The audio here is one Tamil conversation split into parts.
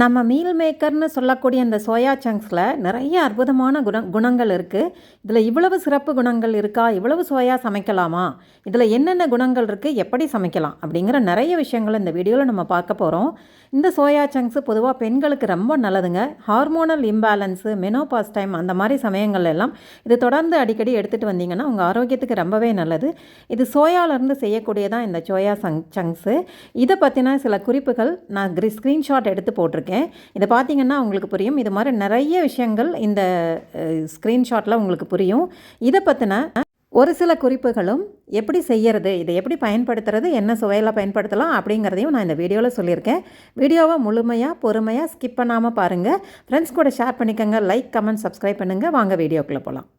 நம்ம மீல் மேக்கர்னு சொல்லக்கூடிய அந்த சோயா சங்க்ஸில் நிறைய அற்புதமான குணங்கள் இருக்குது. இதில் இவ்வளவு சிறப்பு குணங்கள் இருக்கா? இவ்வளவு சோயா சமைக்கலாமா? இதில் என்னென்ன குணங்கள் இருக்குது? எப்படி சமைக்கலாம்? அப்படிங்கிற நிறைய விஷயங்கள் இந்த வீடியோவில் நம்ம பார்க்க போகிறோம். இந்த சோயா சங்க்ஸு பொதுவாக பெண்களுக்கு ரொம்ப நல்லதுங்க. ஹார்மோனல் இம்பேலன்ஸு, மெனோபாஸ் டைம் அந்த மாதிரி சமயங்கள் எல்லாம் இது தொடர்ந்து அடிக்கடி எடுத்துகிட்டு வந்தீங்கன்னா உங்கள் ஆரோக்கியத்துக்கு ரொம்பவே நல்லது. இது சோயாவிலேருந்து செய்யக்கூடியதான் இந்த சோயா சங்க்ஸு. இதை பற்றின சில குறிப்புகள் நான் ஸ்க்ரீன்ஷாட் எடுத்து போட்டிருக்கேன். இதை பார்த்தீங்கன்னா உங்களுக்கு புரியும். இது மாதிரி நிறைய விஷயங்கள் இந்த ஸ்க்ரீன்ஷாட்டில் உங்களுக்கு புரியும். இதை பற்றின ஒரு சில குறிப்புகளும் எப்படி செய்கிறது, இதை எப்படி பயன்படுத்துறது, என்ன சுவையில் பயன்படுத்தலாம் அப்படிங்கிறதையும் நான் இந்த வீடியோவில் சொல்லியிருக்கேன். வீடியோவை முழுமையாக பொறுமையாக ஸ்கிப் பண்ணாமல் பாருங்கள். ஃப்ரெண்ட்ஸ் கூட ஷேர் பண்ணிக்கோங்க. லைக், கமெண்ட், சப்ஸ்கிரைப் பண்ணுங்கள். வாங்க வீடியோக்குள்ளே போகலாம்.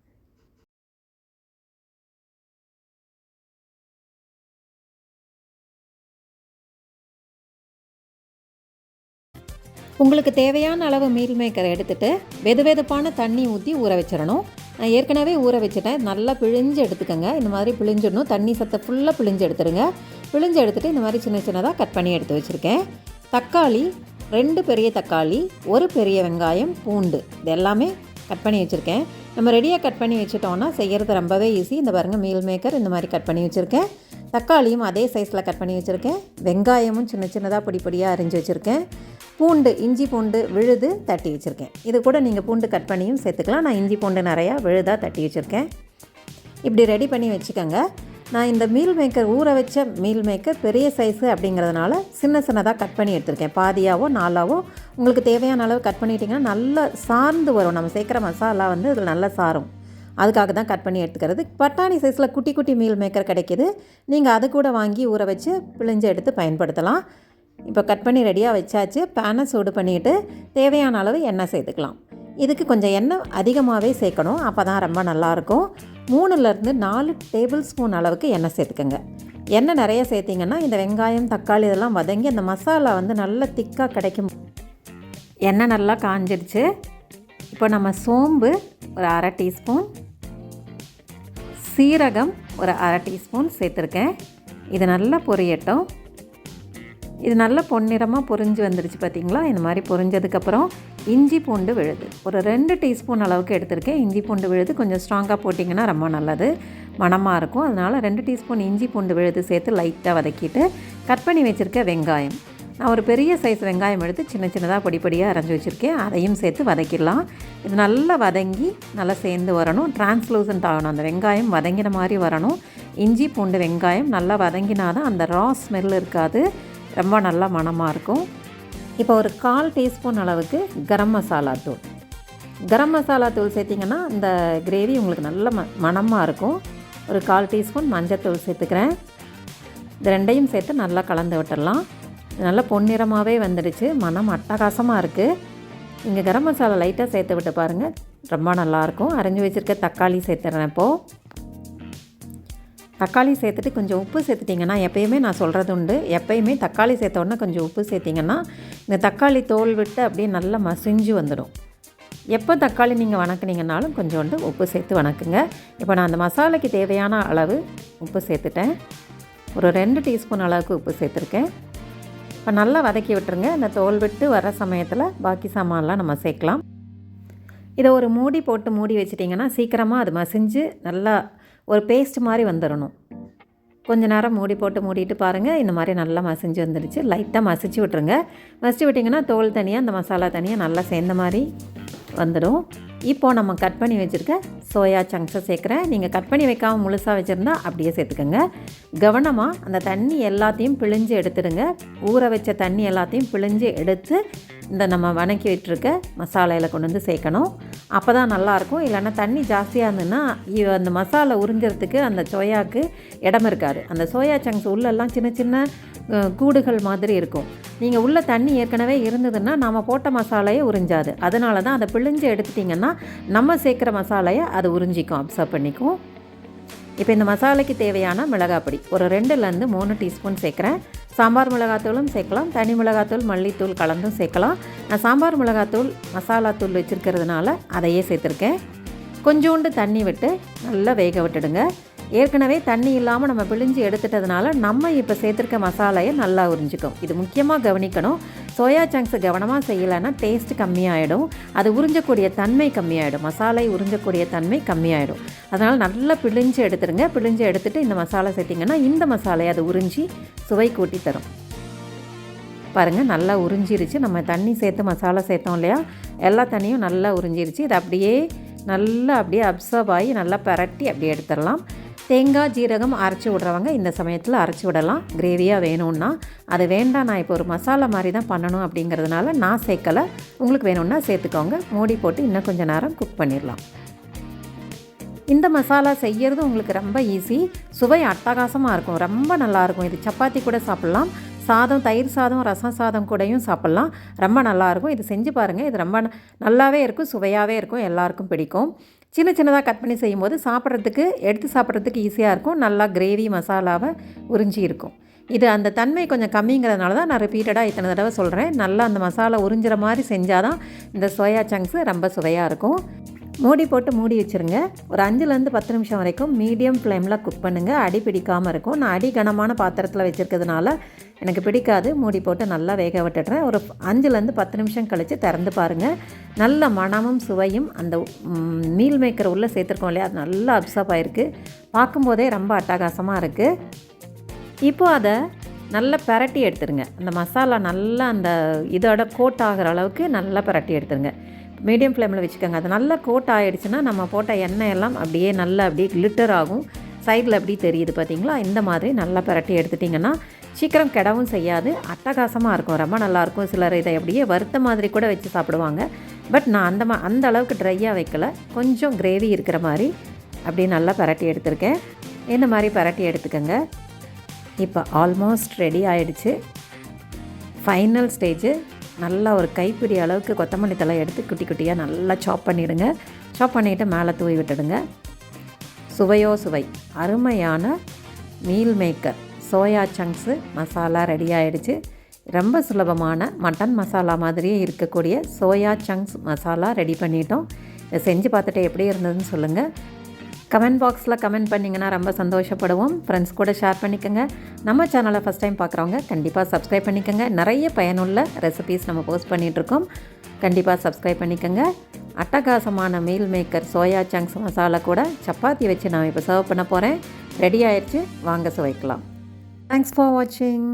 உங்களுக்கு தேவையான அளவு மீல் மேக்கரை எடுத்துகிட்டு வெதுவெதுப்பான தண்ணி ஊற்றி ஊற வச்சிடணும். நான் ஏற்கனவே ஊற வச்சுட்டேன். நல்லா பிழிஞ்சு எடுத்துக்கோங்க. இந்த மாதிரி பிழிஞ்சிடணும். தண்ணி சத்தை ஃபுல்லாக பிழிஞ்சு எடுத்துருங்க. பிழிஞ்சு எடுத்துகிட்டு இந்த மாதிரி சின்ன சின்னதாக கட் பண்ணி எடுத்து வச்சுருக்கேன். தக்காளி 2 பெரிய தக்காளி, 1 பெரிய வெங்காயம், பூண்டு இது எல்லாமே கட் பண்ணி வச்சுருக்கேன். நம்ம ரெடியாக கட் பண்ணி வச்சுட்டோன்னா செய்கிறது ரொம்பவே ஈஸி. இந்த பாருங்கள், மீல் மேக்கர் இந்த மாதிரி கட் பண்ணி வச்சுருக்கேன். தக்காளியும் அதே சைஸில் கட் பண்ணி வச்சுருக்கேன். வெங்காயமும் சின்ன சின்னதாக பொடி பொடியாக அரிஞ்சு வச்சுருக்கேன். பூண்டு, இஞ்சி பூண்டு விழுது தட்டி வச்சுருக்கேன். இது கூட நீங்கள் பூண்டு கட் பண்ணியும் சேர்த்துக்கலாம். நான் இஞ்சி பூண்டு நிறையா விழுதாக தட்டி வச்சுருக்கேன். இப்படி ரெடி பண்ணி வச்சுக்கோங்க. நான் இந்த மீல் மேக்கர் ஊற வச்ச மீல் மேக்கர் பெரிய சைஸு அப்படிங்கிறதுனால சின்ன சின்னதாக கட் பண்ணி எடுத்துருக்கேன். பாதியாவோ 4ஆவோ உங்களுக்கு தேவையான அளவு கட் பண்ணிட்டிங்கன்னா நல்லா சார்ந்து வரும். நம்ம சேர்க்குற மசாலா வந்து இதில் நல்லா சாரும். அதுக்காக தான் கட் பண்ணி எடுத்துக்கிறது. பட்டாணி சைஸில் குட்டி குட்டி மீல் மேக்கர் கிடைக்கிது. நீங்கள் அது கூட வாங்கி ஊற வச்சு பிழிஞ்சு எடுத்து பயன்படுத்தலாம். இப்போ கட் பண்ணி ரெடியாக வச்சாச்சு. பேனை சூடு பண்ணிவிட்டு தேவையான அளவு எண்ணெய் சேர்த்துக்கலாம். இதுக்கு கொஞ்சம் எண்ணெய் அதிகமாகவே சேர்க்கணும். அப்போ தான் ரொம்ப நல்லாயிருக்கும். 3லேருந்து 4 டேபிள் ஸ்பூன் அளவுக்கு எண்ணெய் சேர்த்துக்கோங்க. எண்ணெய் நிறைய சேர்த்திங்கன்னா இந்த வெங்காயம், தக்காளி இதெல்லாம் வதங்கி அந்த மசாலா வந்து நல்லா திக்காக கிடைக்கும். எண்ணெய் நல்லா காஞ்சிடுச்சு. இப்போ நம்ம சோம்பு ஒரு 1/2 டீஸ்பூன், சீரகம் ஒரு 1/2 டீஸ்பூன் சேர்த்துருக்கேன். இது நல்லா பொரியட்டும். இது நல்லா பொன்னிறமாக பொரிஞ்சு வந்துடுச்சு பார்த்திங்களா? இந்த மாதிரி பொரிஞ்சதுக்கப்புறம் இஞ்சி பூண்டு விழுது ஒரு 2 டீஸ்பூன் அளவுக்கு எடுத்திருக்கேன். இஞ்சி பூண்டு விழுது கொஞ்சம் ஸ்ட்ராங்காக போட்டிங்கன்னா ரொம்ப நல்லது, மணமாக இருக்கும். அதனால் 2 டீஸ்பூன் இஞ்சி பூண்டு விழுது சேர்த்து லைட்டாக வதக்கிட்டு கட் பண்ணி வச்சுருக்க வெங்காயம், நான் ஒரு பெரிய சைஸ் வெங்காயம் எடுத்து சின்ன சின்னதாக பொடி பொடியாக அரைஞ்சி வச்சுருக்கேன். அதையும் சேர்த்து வதக்கிடலாம். இது நல்லா வதங்கி நல்லா சேர்ந்து வரணும். டிரான்ஸ்லூசன்ட் ஆகணும். அந்த வெங்காயம் வதங்கின மாதிரி வரணும். இஞ்சி பூண்டு வெங்காயம் நல்லா வதங்கினா தான் அந்த ரா ஸ்மெல் இருக்காது, ரொம்ப நல்லா மணமாக இருக்கும். இப்போ ஒரு 1/4 டீஸ்பூன் அளவுக்கு கரம் மசாலா தூள், கரம் மசாலா தூள் சேர்த்திங்கன்னா இந்த கிரேவி உங்களுக்கு நல்ல மணமாக இருக்கும். ஒரு 1/4 டீஸ்பூன் மஞ்சத்தூள் சேர்த்துக்கிறேன். இது ரெண்டையும் சேர்த்து நல்லா கலந்து விட்டுடலாம். நல்லா பொன்னிறமாகவே வந்துடுச்சு. மணம் அட்டகாசமாக இருக்குது. இங்கே கரம் மசாலா லைட்டாக சேர்த்து விட்டு பாருங்கள், ரொம்ப நல்லாயிருக்கும். அரைஞ்சி வச்சுருக்க தக்காளி சேர்த்துறேன். இப்போது தக்காளி சேர்த்துட்டு கொஞ்சம் உப்பு சேர்த்துட்டிங்கன்னா, எப்போயுமே நான் சொல்கிறது உண்டு, எப்போயுமே தக்காளி சேர்த்தோடனே கொஞ்சம் உப்பு சேர்த்திங்கன்னா இந்த தக்காளி தோல் விட்டு அப்படியே நல்லா மசிஞ்சு வந்துடும். எப்போ தக்காளி நீங்கள் வணக்குனீங்கன்னாலும் கொஞ்சோண்டு உப்பு சேர்த்து வணக்குங்க. இப்போ நான் அந்த மசாலாக்கு தேவையான அளவு உப்பு சேர்த்துட்டேன். ஒரு 2 டீஸ்பூன் அளவுக்கு உப்பு சேர்த்துருக்கேன். இப்போ நல்லா வதக்கி விட்டுருங்க. இந்த தோல் விட்டு வர சமயத்தில் பாக்கி சாமான்லாம் நம்ம சேர்க்கலாம். இதை ஒரு மூடி போட்டு மூடி வச்சிட்டிங்கன்னா சீக்கிரமாக அது மசிஞ்சு நல்லா ஒரு பேஸ்ட் மாதிரி வந்துடணும். கொஞ்சம் நேரம் மூடி போட்டு மூடிட்டு பாருங்கள், இந்த மாதிரி நல்லா மசிஞ்சு வந்துடுச்சு. லைட்டாக மசிச்சு விட்டுருங்க. மசிச்சு விட்டிங்கன்னா தோல் தனியாக அந்த மசாலா தனியாக நல்லா சேர்ந்த மாதிரி வந்துடும். இப்போது நம்ம கட் பண்ணி வச்சுருக்க சோயா சங்க்ஸை சேர்க்குறேன். நீங்கள் கட் பண்ணி வைக்காமல் முழுசாக வச்சுருந்தா அப்படியே சேர்த்துக்கோங்க. கவனமாக அந்த தண்ணி எல்லாத்தையும் பிழிஞ்சு எடுத்துடுங்க. ஊற வச்ச தண்ணி எல்லாத்தையும் பிழிஞ்சு எடுத்து இந்த நம்ம வதக்கி விட்டுருக்க மசாலையில் கொண்டு வந்து சேர்க்கணும். அப்போ தான் நல்லாயிருக்கும். இல்லைன்னா தண்ணி ஜாஸ்தியாக இருந்ததுன்னா அந்த மசாலா உறிஞ்சிறதுக்கு அந்த சோயாவுக்கு இடம் இருக்காது. அந்த சோயா சங்க்ஸ் உள்ளெல்லாம் சின்ன சின்ன கூடுகள் மாதிரி இருக்கும். நீங்கள் உள்ள தண்ணி ஏற்கனவே இருந்ததுன்னா நம்ம போட்ட மசாலையை உறிஞ்சாது. அதனால தான் அதை பிழிஞ்சு எடுத்துட்டிங்கன்னா நம்ம சேர்க்குற மசாலையை அது உறிஞ்சிக்கும், அப்சர்வ் பண்ணிக்கும். இப்போ இந்த மசாலைக்கு தேவையான மிளகாப்பொடி ஒரு 2லேருந்து 3 டீஸ்பூன் சேர்க்குறேன். சாம்பார் மிளகாத்தூளும் சேர்க்கலாம், தனி மிளகாத்தூள், மல்லித்தூள் கலந்தும் சேர்க்கலாம். நான் சாம்பார் மிளகாத்தூள் மசாலாத்தூள் வச்சுருக்கிறதுனால அதையே சேர்த்துருக்கேன். கொஞ்சோண்டு தண்ணி விட்டு நல்லா வேக விட்டுடுங்க. ஏற்கனவே தண்ணி இல்லாமல் நம்ம பிழிஞ்சு எடுத்துட்டதுனால நம்ம இப்போ சேர்த்துருக்க மசாலையை நல்லா உறிஞ்சிக்கும். இது முக்கியமாக கவனிக்கணும். சோயா சங்க்ஸ் கவனமாக செய்யலைன்னா டேஸ்ட் கம்மியாயிடும், அது உறிஞ்சக்கூடிய தன்மை கம்மியாயிடும், மசாலை உறிஞ்சக்கூடிய தன்மை கம்மியாயிடும். அதனால் நல்லா பிழிஞ்சு எடுத்துருங்க. பிழிஞ்சு எடுத்துகிட்டு இந்த மசாலா சேர்த்திங்கன்னா இந்த மசாலையை அது உறிஞ்சி சுவை கூட்டி தரும். பாருங்கள், நல்லா உறிஞ்சிருச்சு. நம்ம தண்ணி சேர்த்து மசாலா சேர்த்தோம் இல்லையா, எல்லா தண்ணியும் நல்லா உறிஞ்சிருச்சு. இது அப்படியே அப்சர்வ் ஆகி நல்லா பரட்டி அப்படியே எடுத்துடலாம். தேங்காய் ஜீரகம் அரைச்சி விட்றவங்க இந்த சமயத்தில் அரைச்சி விடலாம், கிரேவியாக வேணும்னா. அது வேண்டாம், நான் இப்போ ஒரு மசாலா மாதிரி தான் பண்ணணும் அப்படிங்கிறதுனால நான் சேர்க்கலை. உங்களுக்கு வேணும்னா சேர்த்துக்கோங்க. மூடி போட்டு இன்னும் கொஞ்சம் நேரம் குக் பண்ணிடலாம். இந்த மசாலா செய்கிறது உங்களுக்கு ரொம்ப ஈஸி, சுவை அட்டகாசமாக இருக்கும், ரொம்ப நல்லாயிருக்கும். இது சப்பாத்தி கூட சாப்பிட்லாம், சாதம், தயிர் சாதம், ரசம் சாதம் கூடயும் சாப்பிட்லாம். ரொம்ப நல்லாயிருக்கும். இது செஞ்சு பாருங்கள். இது ரொம்ப நல்லாவே இருக்கும், சுவையாகவே இருக்கும், எல்லாருக்கும் பிடிக்கும். சின்ன சின்னதாக கட் பண்ணி செய்யும்போது எடுத்து சாப்பிட்றதுக்கு ஈஸியாக இருக்கும். நல்லா கிரேவி மசாலாவை உறிஞ்சி இருக்கும். இது அந்த தன்மை கொஞ்சம் கம்மிங்கிறதுனால தான் நான் ரிப்பீட்டடாக இத்தனை தடவை சொல்கிறேன். நல்லா அந்த மசாலா உறிஞ்சிற மாதிரி செஞ்சால் தான் இந்த சோயா சங்க்ஸு ரொம்ப சுவையாக இருக்கும். மூடி போட்டு மூடி வச்சுருங்க. ஒரு 5லேருந்து 10 நிமிஷம் வரைக்கும் மீடியம் ஃப்ளேமில் குக் பண்ணுங்கள். அடி பிடிக்காமல் இருக்கும். நான் அடி கனமான பாத்திரத்தில் வச்சுருக்கிறதுனால எனக்கு பிடிக்காது. மூடி போட்டு நல்லா வேக விட்டுடுறேன். ஒரு 5லேருந்து 10 நிமிஷம் கழித்து திறந்து பாருங்கள். நல்ல மணமும் சுவையும் அந்த மீல் மேக்கர் உள்ளே சேர்த்துருக்கோம் இல்லையா, அது நல்லா அப்சர்வ் ஆகிருக்கு. பார்க்கும்போதே ரொம்ப அட்டகாசமாக இருக்குது. இப்போது அதை நல்லா பரட்டி எடுத்துருங்க. அந்த மசாலா நல்லா அந்த இதோட கோட் ஆகிற அளவுக்கு நல்லா பரட்டி எடுத்துருங்க. மீடியம் ஃப்ளேமில் வச்சுக்கோங்க. அது நல்லா கோட் ஆகிடுச்சுன்னா நம்ம போட்ட எண்ணெய் எல்லாம் அப்படியே கிளிட்டர் ஆகும். சைடில் அப்படி தெரியுது பார்த்தீங்களா? இந்த மாதிரி நல்லா பரட்டி எடுத்துட்டிங்கன்னா சீக்கிரம் கெடவும் செய்யாது, அட்டகாசமாக இருக்கும், ரொம்ப நல்லாயிருக்கும். சிலர் இதை அப்படியே வறுத்த மாதிரி கூட வச்சு சாப்பிடுவாங்க. பட் நான் அந்த அளவுக்கு ட்ரையாக வைக்கல, கொஞ்சம் கிரேவி இருக்கிற மாதிரி அப்படியே நல்லா பரட்டி எடுத்துருக்கேன். இந்த மாதிரி பரட்டி எடுத்துக்கோங்க. இப்போ ஆல்மோஸ்ட் ரெடி ஆகிடுச்சு. Final stage. நல்லா ஒரு கைப்பிடி அளவுக்கு கொத்தமல்லி தழை எடுத்து குட்டி குட்டியாக நல்லா சாப் பண்ணிவிடுங்க. சாப் பண்ணிவிட்டு மேலே தூவி விட்டுடுங்க. சுவையோ சுவை, அருமையான meal maker soya chunks masala ready ஆகிடுச்சு. ரொம்ப சுலபமான மட்டன் மசாலா மாதிரியே இருக்கக்கூடிய சோயா சங்க்ஸ் மசாலா ரெடி பண்ணிட்டோம். இதை செஞ்சு பார்த்துட்டு எப்படி இருந்ததுன்னு சொல்லுங்கள். கமெண்ட் பாக்ஸில் கமெண்ட் பண்ணிங்கன்னா ரொம்ப சந்தோஷப்படுவோம். ஃப்ரெண்ட்ஸ் கூட ஷேர் பண்ணிக்கோங்க. நம்ம சேனலை ஃபஸ்ட் டைம் பார்க்குறவங்க கண்டிப்பாக சப்ஸ்கிரைப் பண்ணிக்கோங்க. நிறைய பயனுள்ள ரெசிபீஸ் நம்ம போஸ்ட் பண்ணிகிட்ருக்கோம், கண்டிப்பாக சப்ஸ்கிரைப் பண்ணிக்கோங்க. அட்டகாசமான meal maker soya chunks masala கூட சப்பாத்தி வச்சு நான் இப்போ சர்வ் பண்ண போகிறேன். ரெடி ஆயிடுச்சு, வாங்க சுவைக்கலாம். தேங்க்ஸ் ஃபார் வாட்சிங்.